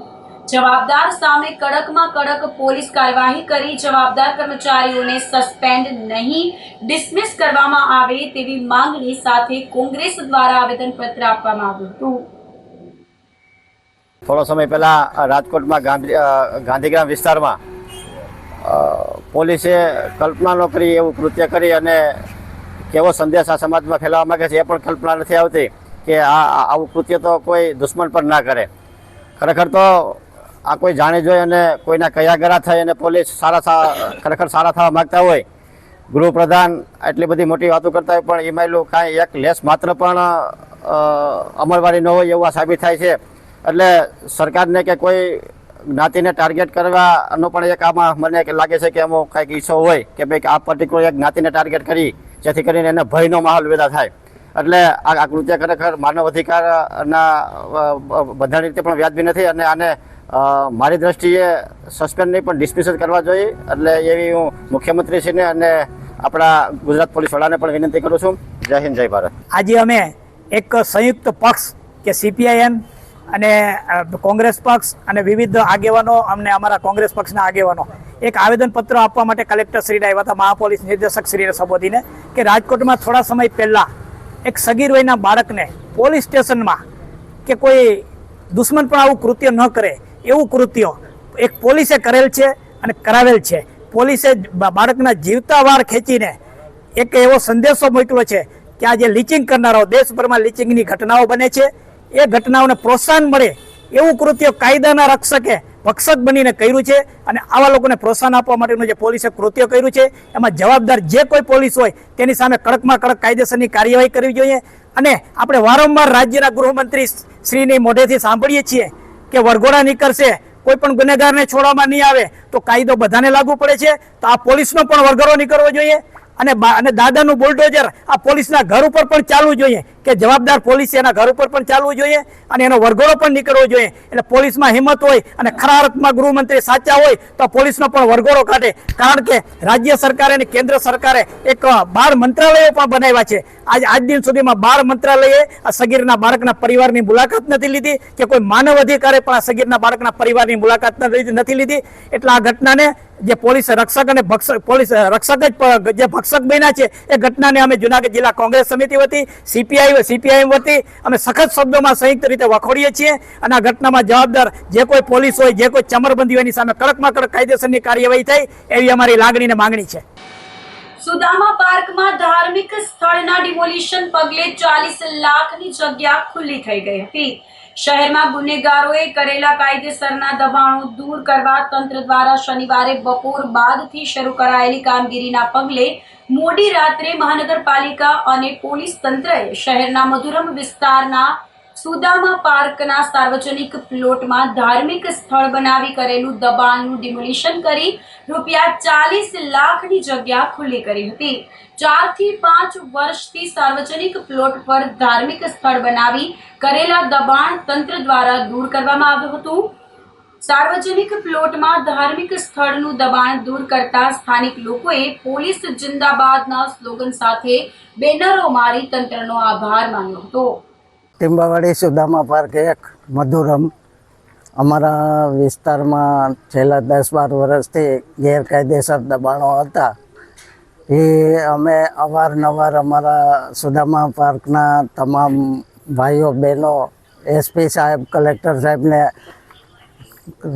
જવાબદાર સામે કડકમાં કડક પોલીસ કાર્યવાહી કરી જવાબદાર કર્મચારીઓને સસ્પેન્ડ નહીં ડિસમિસ કરવામાં આવે તેવી માંગણી સાથે કોંગ્રેસ દ્વારા આવેદનપત્ર આપવામાં આવ્યું હતું. થોડો સમય પહેલાં રાજકોટમાં ગાંધીગ્રામ વિસ્તારમાં પોલીસે કલ્પના ન કરી એવું કૃત્ય કરી અને કેવો સંદેશ આ સમાજમાં ફેલાવવા માગે છે એ પણ કલ્પના નથી આવતી કે આવું કૃત્ય તો કોઈ દુશ્મન પર ના કરે. ખરેખર તો આ કોઈ જાણી જોઈ અને કોઈના કયાગરા થઈ અને પોલીસ ખરેખર સારા થવા માગતા હોય, ગૃહપ્રધાન આટલી બધી મોટી વાતો કરતા હોય પણ એમાં કાંઈ એક લેસ માત્ર પણ અમલવારી ન હોય એવું આ સાબિત થાય છે. એટલે સરકારને કે કોઈ જ્ઞાતિને ટાર્ગેટ કરવાનો પણ એક આમાં મને લાગે છે કે એમાં કાંઈક ઈચ્છો હોય કે ભાઈ આ પર્ટિક્યુલર એક જ્ઞાતિને ટાર્ગેટ કરી જેથી કરીને એને ભયનો માહોલ પેદા થાય. એટલે આ કૃત્ય ખરેખર માનવ અધિકારના બધાની રીતે પણ વ્યાજબી નથી અને આને મારી દ્રષ્ટિએ સસ્પેન્ડ નહીં પણ ડિસમિસ જ કરવા જોઈએ. એટલે એવી હું મુખ્યમંત્રીશ્રીને અને આપણા ગુજરાત પોલીસ વડાને પણ વિનંતી કરું છું. જય હિન્દ, જય ભારત. આજે અમે એક સંયુક્ત પક્ષ કે CPIM અને કોંગ્રેસ પક્ષ અને વિવિધ આગેવાનો અમને અમારા કોંગ્રેસ પક્ષના આગેવાનો એક આવેદનપત્ર આપવા માટે કલેક્ટર શ્રીને આવ્યા હતા, મહાપોલીસ નિર્દેશક શ્રીને સંબોધીને કે રાજકોટમાં થોડા સમય પહેલાં એક સગીર વયના બાળકને પોલીસ સ્ટેશનમાં કે કોઈ દુશ્મન પણ આવું કૃત્ય ન કરે એવું કૃત્ય એક પોલીસે કરેલ છે અને કરાવેલ છે. પોલીસે બાળકના જીવતા વાર ખેંચીને એક એવો સંદેશો મોકલ્યો છે કે આ જે લીચિંગ કરનારાઓ, દેશભરમાં લીચિંગની ઘટનાઓ બને છે એ ઘટનાઓને પ્રોત્સાહન મળે એવું કૃત્ય કાયદાના રક્ષકે ભક્ષક બનીને કર્યું છે. અને આવા લોકોને પ્રોત્સાહન આપવા માટેનું જે પોલીસે કૃત્ય કર્યું છે એમાં જવાબદાર જે કોઈ પોલીસ હોય તેની સામે કડકમાં કડક કાયદેસરની કાર્યવાહી કરવી જોઈએ. અને આપણે વારંવાર રાજ્યના ગૃહમંત્રી શ્રીની મોઢેથી સાંભળીએ છીએ કે વરઘોડા નીકળશે, કોઈ પણ ગુનેગારને છોડવામાં નહીં આવે તો કાયદો બધાને લાગુ પડે છે. તો આ પોલીસનો પણ વરઘોડો નીકળવો જોઈએ અને દાદાનું બુલડોઝર આ પોલીસના ઘર ઉપર પણ ચાલવું જોઈએ કે જવાબદાર પોલીસ એના ઘર ઉપર પણ ચાલવું જોઈએ અને એનો વરઘોડો પણ નીકળવો જોઈએ. એટલે પોલીસમાં હિંમત હોય અને ખરા અર્થમાં ગૃહમંત્રી સાચા હોય તો પોલીસનો પણ વરઘોડો કાઢે. કારણ કે રાજ્ય સરકારે અને કેન્દ્ર સરકારે એક 12 મંત્રાલયો પણ બનાવ્યા છે. આજ દિન સુધીમાં 12 મંત્રાલયે આ સગીરના બાળકના પરિવારની મુલાકાત નથી લીધી કે કોઈ માનવ અધિકારે પણ આ સગીરના બાળકના પરિવારની મુલાકાત નથી લીધી. એટલે આ ઘટનાને જે પોલીસ રક્ષક અને પોલીસ રક્ષક જ જે ભક્ષક બન્યા છે એ ઘટનાને અમે જુનાગઢ જિલ્લા કોંગ્રેસ સમિતિ વતી CPIM વતી અમે સખત શબ્દોમાં સંયુક્ત રીતે વખોડીએ છીએ. અને આ ઘટનામાં જવાબદાર જે કોઈ પોલીસ હોય, જે કોઈ ચમરબંધી હોય એની સામે કડકમાં કડક કાયદેસરની કાર્યવાહી થાય એવી અમારી લાગણી અને માંગણી છે. સુદામા પાર્કમાં ધાર્મિક સ્થળના ડિમોલિશન પગલે 40 લાખની જગ્યા ખુલ્લી થઈ ગઈ હતી. શહેરમાં ગુનેગારોએ કરેલા કાયદેસરના દબાણો દૂર કરવા તંત્ર દ્વારા શનિવારે બપોર બાદથી શરૂ કરાયેલી કામગીરીના પગલે મોડી રાત્રે મહાનગરપાલિકા અને પોલીસ તંત્રએ શહેરના મધુરમ વિસ્તારના સુદામા પાર્કના સાર્વજનિક પ્લોટમાં ધાર્મિક સ્થળ બનાવી કરેલું દબાણનું ડિમોલિશન કરી ₹40 લાખની જગ્યા ખુલ્લી કરી હતી. 4 થી 5 વર્ષથી સાર્વજનિક પ્લોટ પર ધાર્મિક સ્થળ બનાવી કરેલા દબાણ તંત્ર દ્વારા દૂર કરવામાં આવ્યું હતું. સાર્વજનિક પ્લોટમાં ધાર્મિક સ્થળનું દબાણ દૂર કરતા સ્થાનિક લોકોએ પોલીસ જિંદાબાદના સ્લોગન સાથે બેનરો મારી તંત્રનો આભાર માન્યો હતો. ટીમ્બાવાડી સુદામા પાર્ક એક મધુરમ અમારા વિસ્તારમાં છેલ્લા 10-12 વર્ષથી ગેરકાયદેસર દબાણો હતા. એ અમે અવારનવાર અમારા સુદામા પાર્કના તમામ ભાઈઓ બહેનો SP સાહેબ, કલેક્ટર સાહેબને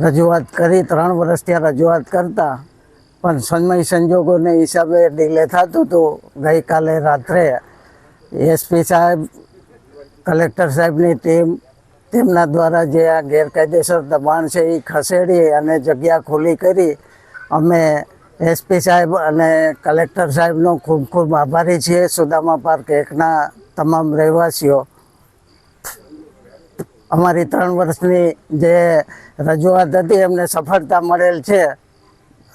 રજૂઆત કરી. 3 વર્ષથી રજૂઆત કરતા પણ સમય સંજોગોને હિસાબે ડિલે થતું હતું. ગઈકાલે રાત્રે SP સાહેબ, કલેક્ટર સાહેબની ટીમ તેમના દ્વારા જે આ ગેરકાયદેસર દબાણ છે એ ખસેડી અને જગ્યા ખુલ્લી કરી. અમે SP સાહેબ અને કલેક્ટર સાહેબનો ખૂબ ખૂબ આભારી છીએ. સુદામા પાર્ક એકના તમામ રહેવાસીઓ અમારી 3 વર્ષની જે રજૂઆત હતી એમને સફળતા મળેલ છે.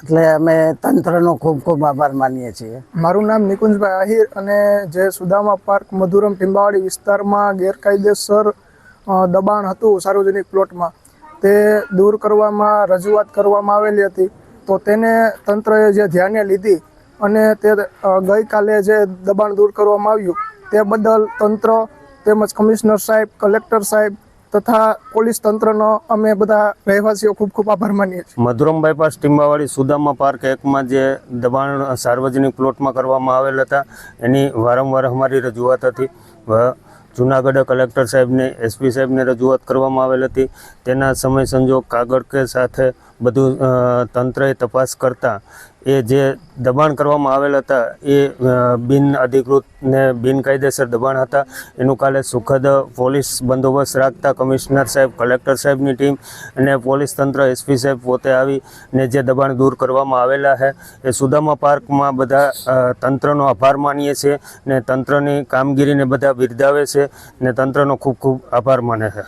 એટલે અમે તંત્રનો ખૂબ ખૂબ આભાર માનીએ છીએ. મારું નામ નિકુંજભાઈ આહિર અને જે સુદામા પાર્ક મધુરમ ટીમ્બાવાડી વિસ્તારમાં ગેરકાયદેસર દબાણ હતું સાર્વજનિક પ્લોટમાં તે દૂર કરવામાં રજૂઆત કરવામાં આવેલી હતી. તો તો તેને તંત્રએ જે ધ્યાને લીધી અને તે ગઈકાલે જે દબાણ દૂર કરવામાં આવ્યું તે બદલ તંત્ર તેમજ કમિશનર સાહેબ, કલેક્ટર સાહેબ તથા પોલીસ તંત્રનો અમે બધા રહેવાસીઓ ખૂબ ખૂબ આભાર માનીએ છીએ. મધુરમ બાયપાસ ટીમ્બાવાડી સુદામા પાર્ક 1માં જે દબાણ સાર્વજનિક પ્લોટમાં કરવામાં આવેલ હતા એની વારંવાર અમારી રજૂઆત હતી. જૂનાગઢ કલેક્ટર સાહેબને, એસપી સાહેબને રજૂઆત કરવામાં આવેલ હતી. તેના સમય સંજોગ કાગળ કે સાથે બધું તંત્રએ તપાસ કરતા એ જે દબાણ કરવામાં આવેલ હતા એ બિન અધિકૃત ને બિનકાયદેસર દબાણ હતા. એનું કાલે સુખદ પોલીસ બંદોબસ્ત રાખતા કમિશનર સાહેબ, કલેક્ટર સાહેબની ટીમ અને પોલીસ તંત્ર, એસપી સાહેબ પોતે આવી ને જે દબાણ દૂર કરવામાં આવેલા છે એ સુદામા પાર્કમાં બધા તંત્રનો આભાર માનીએ છીએ ને તંત્રની કામગીરીને બધા બિરદાવે છે ને તંત્રનો ખૂબ ખૂબ આભાર માને છે.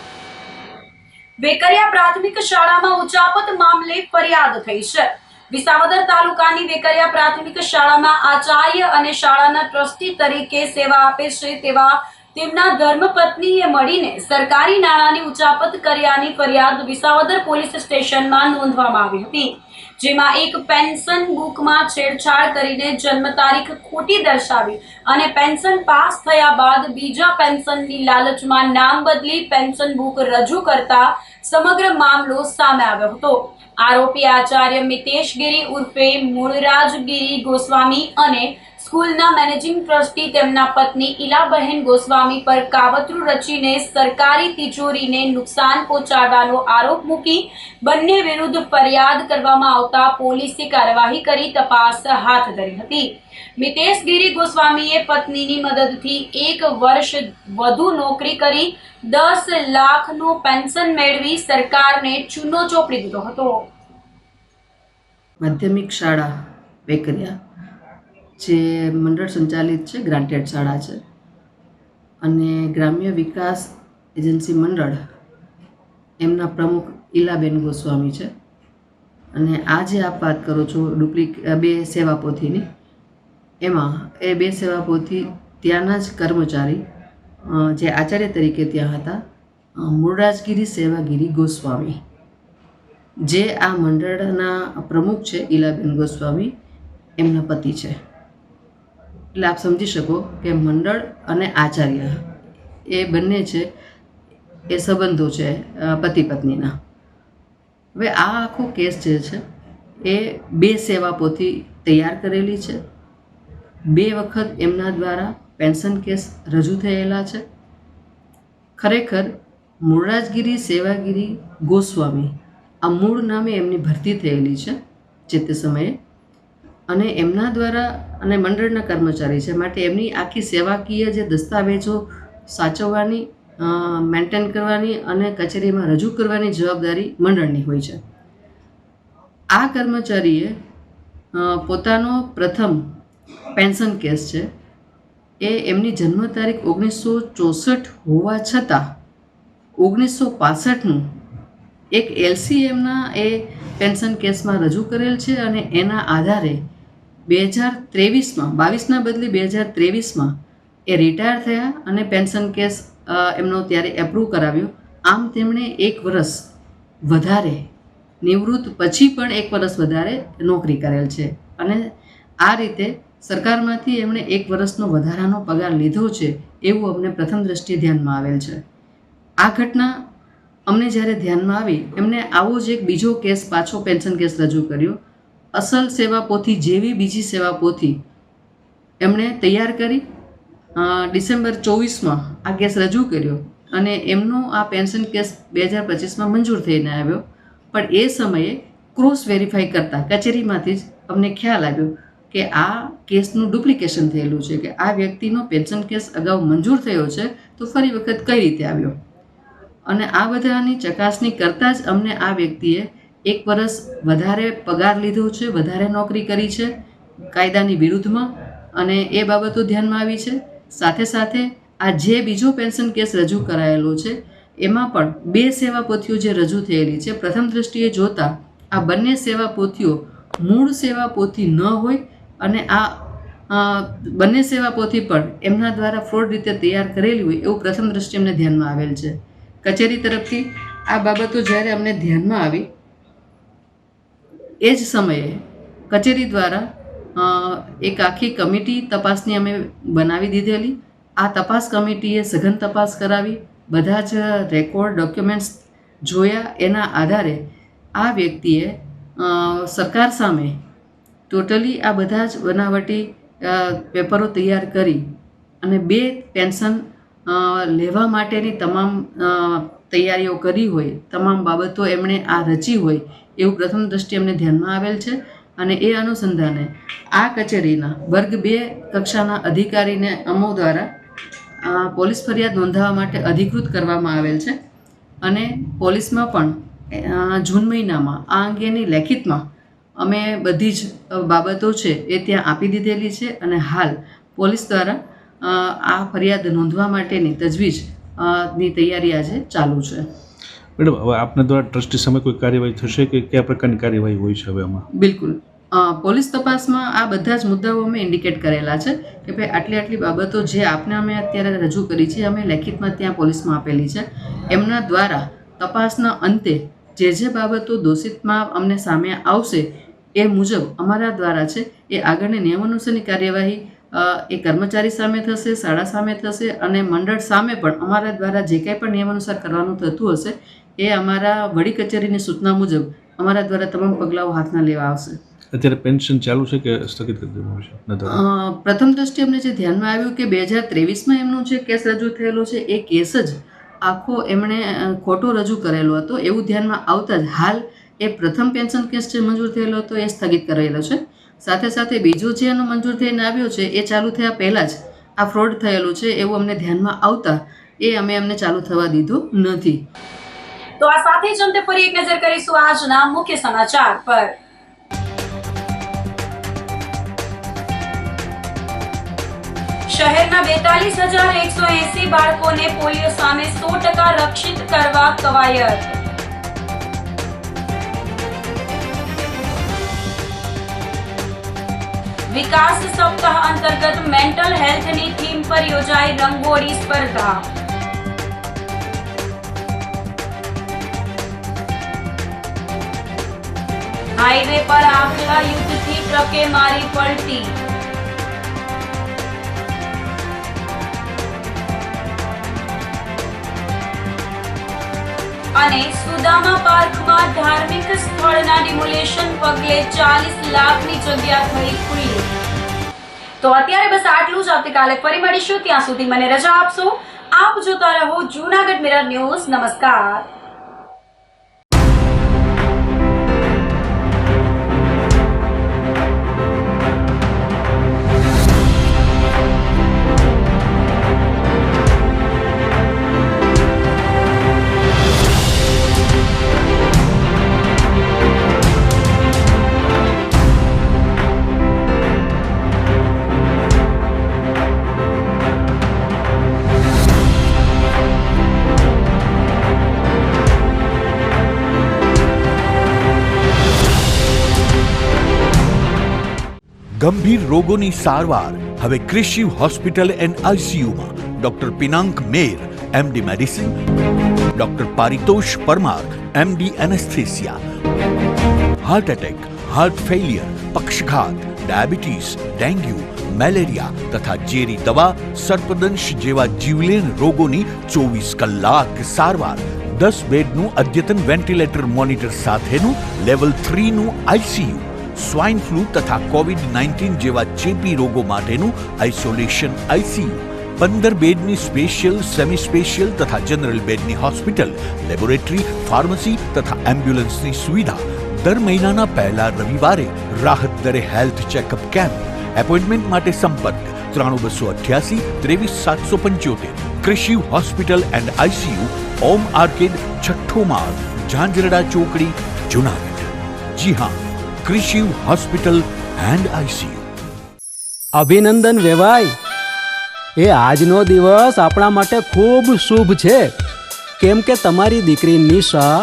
વેકરિયા પ્રાથમિક શાળામાં ઉચાપત મામલે ફરિયાદ થઈ છે. વિસાવદર તાલુકાની વેકરિયા પ્રાથમિક શાળામાં આચાર્ય અને શાળાના ટ્રસ્ટી તરીકે સેવા આપે છે તેવા તેમના ધર્મપત્નીએ મળીને સરકારી નાણાંની ઉચાપત કર્યાની ફરિયાદ વિસાવદર પોલીસ સ્ટેશનમાં નોંધવામાં આવી હતી. જેમાં એક પેન્શન બુકમાં છેડછાડ કરીને જન્મ તારીખ ખોટી દર્શાવી અને પેન્શન પાસ થયા બાદ બીજા પેન્શનની લાલચમાં નામ બદલી પેન્શન બુક રજૂ કરતા સમગ્ર મામલો સામે આવ્યો હતો. આરોપી આચાર્ય મિતેશ ગિરી ઉર્ફે મૂળરાજ ગિરી ગોસ્વામી અને સ્કૂલના મેનેજિંગ ટ્રસ્ટી તેમના પત્ની ઈલાબહેન ગોસ્વામી પર કાવતરું રચીને સરકારી તિજોરીને નુકસાન પહોંચાડવાનો આરોપ મૂકી બંને વિરુદ્ધ ફરિયાદ કરવામાં આવતા પોલીસે કાર્યવાહી કરી તપાસ હાથ ધરી હતી. મિતેશ ગિરી ગોસ્વામીએ પત્નીની મદદથી 1 વર્ષ વધુ નોકરી કરી 10 લાખનું પેન્શન મેળવી સરકારને ચૂનો ચોપડી દીધો હતો. માધ્યમિક શાળા વેકરિયા જે મંડળ સંચાલિત છે, ગ્રાન્ટેડ શાળા છે અને ગ્રામ્ય વિકાસ એજન્સી મંડળ એમના પ્રમુખ ઈલાબેન ગોસ્વામી છે. અને આ જે આપ વાત કરો છો બે સેવાપોથીની, એમાં એ બે સેવાપોથી ત્યાંના જ કર્મચારી જે આચાર્ય તરીકે ત્યાં હતા મૂળરાજગીરી સેવાગીરી ગોસ્વામી, જે આ મંડળના પ્રમુખ છે ઈલાબેન ગોસ્વામી, એમના પતિ છે. એટલે આપ સમજી શકો કે મંડળ અને આચાર્ય એ બંને છે એ સંબંધો છે પતિ પત્નીના. હવે આ આખો કેસ જે છે એ બે સેવાપોથી તૈયાર કરેલી છે. 2 વખત એમના દ્વારા પેન્શન કેસ રજૂ થયેલા છે. ખરેખર મૂળરાજગીરી સેવાગીરી ગોસ્વામી આ મૂળ નામે એમની ભરતી થયેલી છે જે તે સમયે, અને એમના દ્વારા અને મંડળના કર્મચારી છે માટે એમની આખી સેવાકીય જે દસ્તાવેજો સાચવવાની, મેન્ટેન કરવાની અને કચેરીમાં રજૂ કરવાની જવાબદારી મંડળની હોય છે. આ કર્મચારીએ પોતાનો પ્રથમ પેન્શન કેસ છે એ એમની જન્મ તારીખ 1964 હોવા છતાં 1965નું એક LCMના એ પેન્શન કેસમાં રજૂ કરેલ છે અને એના આધારે 2023માં 22ના બદલે 2023માં એ રિટાયર થયા અને પેન્શન કેસ એમનો ત્યારે એપ્રૂવ કરાવ્યો. આમ તેમણે 1 વર્ષ વધારે નિવૃત્ત પછી પણ 1 વર્ષ વધારે નોકરી કરેલ છે અને આ રીતે સરકારમાંથી એમણે 1 વર્ષનો વધારાનો પગાર લીધો છે એવું અમને પ્રથમ દ્રષ્ટિએ ધ્યાનમાં આવેલ છે. આ ઘટના અમને જ્યારે ધ્યાનમાં આવી એમણે આવો જ એક બીજો કેસ, પાછો પેન્શન કેસ રજૂ કર્યો. અસલ સેવાપોથી જેવી બીજી સેવાપોથી એમણે તૈયાર કરી ડિસેમ્બર 24માં આ કેસ રજૂ કર્યો અને એમનો આ પેન્શન કેસ 2025માં મંજૂર થઈને આવ્યો. પણ એ સમયે ક્રોસ વેરીફાઈ કરતાં કચેરીમાંથી જ અમને ખ્યાલ આવ્યો કે આ કેસનું ડુપ્લિકેશન થયેલું છે, કે આ વ્યક્તિનો પેન્શન કેસ અગાઉ મંજૂર થયો છે તો ફરી વખત કઈ રીતે આવ્યો. અને આ બધાની ચકાસણી કરતાં જ અમને આ વ્યક્તિએ 1 વર્ષ વધારે પગાર લીધો છે, વધારે નોકરી કરી છે કાયદાની વિરુદ્ધમાં, અને એ બાબતો ધ્યાનમાં આવી છે. સાથે સાથે આ જે બીજો પેન્શન કેસ રજૂ કરાયેલો છે એમાં પણ 2 સેવાપોથીઓ જે રજૂ થયેલી છે, પ્રથમ દ્રષ્ટિએ જોતાં આ બંને સેવાપોથીઓ મૂળ સેવાપોથી ન હોય અને આ બંને સેવાપોથી પણ એમના દ્વારા ફ્રોડ રીતે તૈયાર કરેલી હોય એવું પ્રથમ દ્રષ્ટિએ અમને ધ્યાનમાં આવેલ છે. કચેરી તરફથી આ બાબતો જ્યારે અમને ધ્યાનમાં આવી એ જ સમયે કચેરી દ્વારા એક આખી કમિટી તપાસની અમે બનાવી દીધેલી. આ તપાસ કમિટીએ સઘન તપાસ કરાવી, બધા જ રેકોર્ડ ડોક્યુમેન્ટ્સ જોયા. એના આધારે આ વ્યક્તિએ સરકાર સામે ટોટલી આ બધા જ બનાવટી પેપરો તૈયાર કરી અને 2 પેન્શન લેવા માટેની તમામ તૈયારીઓ કરી હોય, તમામ બાબતો એમણે આ રચી હોય એવું પ્રથમ દ્રષ્ટિએ અમને ધ્યાનમાં આવેલ છે. અને એ અનુસંધાને આ કચેરીના વર્ગ 2 કક્ષાના અધિકારીને અમો દ્વારા પોલીસ ફરિયાદ નોંધાવવા માટે અધિકૃત કરવામાં આવેલ છે. અને પોલીસમાં પણ જૂન મહિનામાં આ અંગેની લેખિતમાં અમે બધી જ બાબતો છે એ ત્યાં આપી દીધેલી છે. અને હાલ પોલીસ દ્વારા આ ફરિયાદ નોંધવા માટેની તજવીજની તૈયારી આજે ચાલુ છે. મેડમ, હવે આપના દ્વારા ટ્રસ્ટી સામે કોઈ કાર્યવાહી થશે કે કયા પ્રકારની કાર્યવાહી હોય છે હવે આમાં? બિલકુલ, પોલીસ તપાસમાં આ બધા જ મુદ્દાઓ અમે ઇન્ડિકેટ કરેલા છે કે ભાઈ આટલી બાબતો જે આપને અમે અત્યારે રજૂ કરી છે અમે લેખિતમાં ત્યાં પોલીસમાં આપેલી છે. એમના દ્વારા તપાસના અંતે જે બાબતો દોષિતમાં અમને સામે આવશે એ મુજબ અમારા દ્વારા છે એ આગળની નિયમ અનુસારની કાર્યવાહી એ કર્મચારી સામે થશે, શાળા સામે થશે અને મંડળ સામે પણ અમારા દ્વારા જે કંઈ પણ નિયમ અનુસાર કરવાનું થતું હશે એ અમારા વડી કચેરીની સૂચના મુજબ અમારા દ્વારા તમામ પગલાઓ હાથમાં લેવા આવશે. અત્યારે પેન્શન ચાલુ છે કે સ્થગિત કરી દેવામાં આવશે? પ્રથમ દ્રષ્ટિએ અમને જે ધ્યાનમાં આવ્યું કે 2023માં એમનો જે કેસ રજૂ થયેલો છે એ કેસ જ આખો એમણે ખોટો રજૂ કરેલો હતો એવું ધ્યાનમાં આવતા જ હાલ એ પ્રથમ પેન્શન કેસ જે મંજૂર થયેલો હતો એ સ્થગિત કરેલો છે. સાથે સાથે બીજો જે એનો મંજૂર થઈને આવ્યો છે એ ચાલુ થયા પહેલાં જ આ ફ્રોડ થયેલું છે એવું અમને ધ્યાનમાં આવતા એ અમે અમને ચાલુ થવા દીધું નથી. તો આ સાથે જ અંતે ફરી એક નજર કરીશું આજના મુખ્ય સમાચાર પર. શહેરના 42,180 બાળકોને પોલિયો સામે 100% રક્ષિત કરવા કવાયત. વિકાસ સપ્તાહ અંતર્ગત મેન્ટલ હેલ્થની થીમ પર યોજાઈ રંગોળી સ્પર્ધા. હાઈવે પર આખલા યુદ્ધથી ટ્રકે મારી પલટી. અને સુદામા પાર્કમાં ધાર્મિક સ્થળના ડિમોલેશન પગલે 40 લાખની જગ્યા થઈ ખુલ્લી. તો અત્યારે બસ આટલું જ. આવતીકાલે ફરી મળીશું. ત્યાં સુધી મને રજા આપશો. આપ જોતા રહો જૂનાગઢ મિરર ન્યૂઝ. નમસ્કાર. ગંભીર રોગોની સારવાર હવે ક્રિશિવ હોસ્પિટલ એન્ડ આઈસીયુમાં doctor Pinank Mer MD medicine, doctor Paritosh Parmar MD anaesthesia, heart attack, heart failure, પક્ષઘાત, ડાયાબિટીસ, ડેન્ગ્યુ, મેલેરિયા તથા ઝેરી દવા, સર્પદંશ જેવા જીવલેણ રોગોની 24 કલાક સારવાર. 10 બેડનું અદ્યતન વેન્ટિલેટર મોનિટર સાથેનું લેવલ 3નું આઈસીયુ, સ્વાઇન ફ્લૂ તથા કોવિડ-19 જેવા ચેપી રોગો માટેનું આઇસોલેશન આઈસીયુ, 15 બેડની સ્પેશિયલ, સેમી સ્પેશિયલ તથા જનરલ બેડની હોસ્પિટલ, લેબોરેટરી, ફાર્મસી તથા એમ્બ્યુલન્સની સુવિધા. દર મહિનાના પહેલા રવિવારે રાહત દરે હેલ્થ ચેકઅપ કેમ્પ. એપોઇન્ટમેન્ટ માટે સંપર્ક 9288 23775. Krishiv hospital and ICU, Om arcade, છઠ્ઠો માળ, ઝાંઝરડા ચોકડી, જુનાગઢ. જી હા, ક્રિશિવ હોસ્પિટલ એન્ડ આઈસીયુ. અભિનંદન વેવાય. એ આજનો દિવસ આપણા માટે ખૂબ શુભ છે, કેમ કે તમારી દીકરી નિશા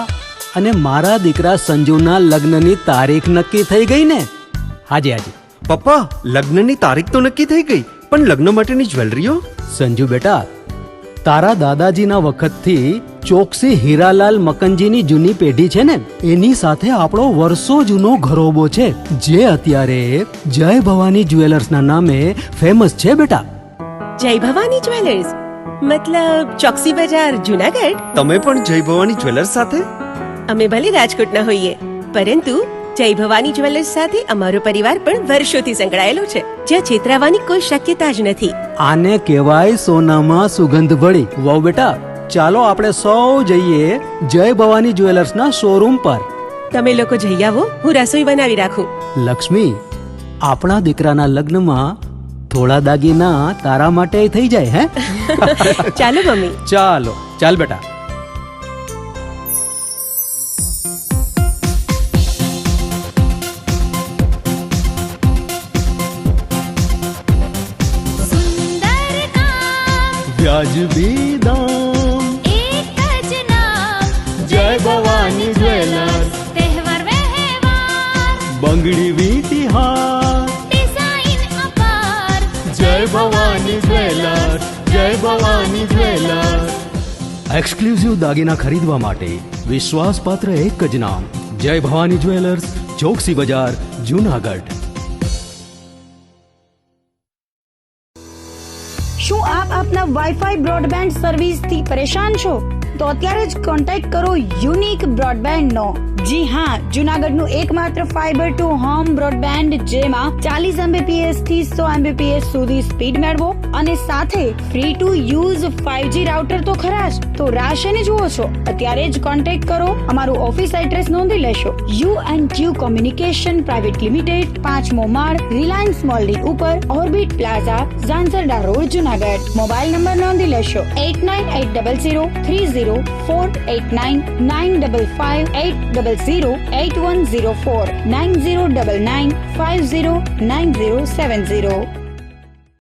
અને મારા દીકરા સંજુના લગ્નની તારીખ નક્કી થઈ ગઈ ને. હાજી હાજી પપ્પા, લગ્નની તારીખ તો નક્કી થઈ ગઈ, પણ લગ્ન માટેની જ્વેલરીઓ? સંજુ બેટા, તારા દાદાજીના વખતથી ચોકસી હીરાલાલ મકનજીની જૂની પેઢી છે ને એની સાથે આપણો વર્ષો જૂનો ઘરોબો છે જે અત્યારે જય ભવાની જ્વેલર્સના નામે ફેમસ છે બેટા. જય ભવાની જ્વેલર્સ મતલબ ચોકસી બજાર જુનાગઢ? તમે પણ જય ભવાની જ્વેલર્સ સાથે? અમે ભલે રાજકોટના હોઈએ પરંતુ જય ભવાની જ્વેલર્સ સાથે અમારો પરિવાર પણ વર્ષોથી સંકળાયેલો છે, જ્યાં છેતરાવાની કોઈ શક્યતા જ નથી. આને કહેવાય સોનામાં સુગંધ ભળી. વાવ બેટા, ચાલો આપણે સૌ જઈએ જય ભવાની જ્વેલર્સના શોરૂમ પર. તમે લોકો જઈ આવો, હું રસોઈ બનાવી રાખું. લક્ષ્મી, આપણા દીકરાના લગ્નમાં થોડા દાગીના તારા માટે થઈ જાય હે? ચાલો મમ્મી. ચાલો ચાલ બેટા. વ્યાજબી દામ, એક જ નામ, જય ભવાની જ્વેલર્સ. તહેવાર વ્યવહાર, બંગડી વીટી હાર, ડિઝાઇન અપાર, જય ભવાની જ્વેલર્સ, જય ભવાની જ્વેલર્સ. એક્સક્લુઝિવ દાગીના ખરીદવા માટે વિશ્વાસપાત્ર એક જ નામ, જય ભવાની જ્વેલર્સ, ચોકસી બજાર, જુનાગઢ. શું આપ આપના વાઈફાઈ બ્રોડબેન્ડ સર્વિસથી પરેશાન છો? તો અત્યારે જ કોન્ટેક્ટ કરો યુનિક બ્રોડબેન્ડ નો. જી હા, જુનાગઢનું એકમાત્ર ફાઈબર ટુ હોમ બ્રોડબેન્ડ જેમાં 40 Mbps થી 100 Mbps સુધી સ્પીડ મેળવો અને સાથે free to use 5G router તો ખરા જ. તો રાહ શેની જુઓ છો? અત્યારે જ કોન્ટેક્ટ કરો. અમારું ઓફિસ એડ્રેસ નોંધી લેશો. U&Q કોમ્યુનિકેશન પ્રાઇવેટ લિમિટેડ, 5મો માળ, રિલાયન્સ મોલની ઉપર, orbit plaza, Zanzarda road, Junagadh. Mobile number નોંધી લેશો 8980030489 955 800 8104 9099 509070.